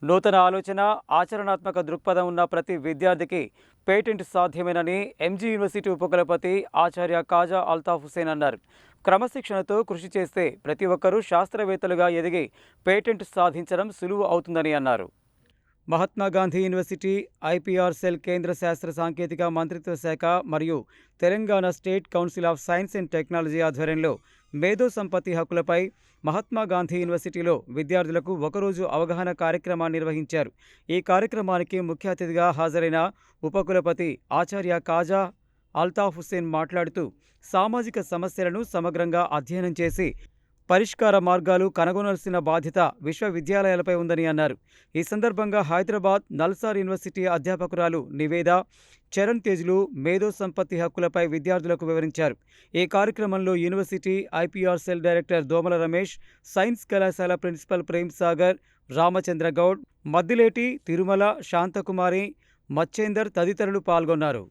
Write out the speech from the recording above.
నూతన ఆలోచన, ఆచరణాత్మక దృక్పథం ఉన్న ప్రతి విద్యార్థికి పేటెంట్ సాధ్యమేనని ఎంజీ యూనివర్సిటీ ఉపకులపతి ఆచార్య కాజా అల్తాఫ్ హుసేన్ అన్నారు. క్రమశిక్షణతో కృషి చేస్తే ప్రతి ఒక్కరూ శాస్త్రవేత్తలుగా ఎదిగి పేటెంట్ సాధించడం సులువు అవుతుందని అన్నారు. Mahatma Gandhi university, IPR cell, కేంద్ర శాస్త్ర సాంకేతిక మంత్రిత్వ శాఖ మరియు Telangana state council of science and technology ఆధ్వర్యంలో మేధో సంపత్తి హక్కులపై మహాత్మా గాంధీ యూనివర్సిటీలో విద్యార్థులకు ఒకరోజు అవగాహన కార్యక్రమాన్ని నిర్వహించారు. ఈ కార్యక్రమానికి ముఖ్య అతిథిగా హాజరైన ఉపకులపతి ఆచార్య కాజా అల్తాఫ్ హుస్సేన్ మాట్లాడుతూ సామాజిక సమస్యలను సమగ్రంగా అధ్యయనం చేసి పరిష్కార మార్గాలు కనుగొనాల్సిన బాధ్యత విశ్వవిద్యాలయాలపై ఉందని అన్నారు. ఈ సందర్భంగా హైదరాబాద్ నల్సార్ యూనివర్సిటీ అధ్యాపకురాలు నివేద, చరణ్ తేజ్లు మేధో సంపత్తి హక్కులపై విద్యార్థులకు వివరించారు. ఈ కార్యక్రమంలో యూనివర్సిటీ ఐపీఆర్ సెల్ డైరెక్టర్ దోమల రమేష్, సైన్స్ కళాశాల ప్రిన్సిపల్ ప్రేమ్ సాగర్, రామచంద్ర గౌడ్, మద్దిలేటి తిరుమల, శాంతకుమారి, మచ్చేందర్ తదితరులు పాల్గొన్నారు.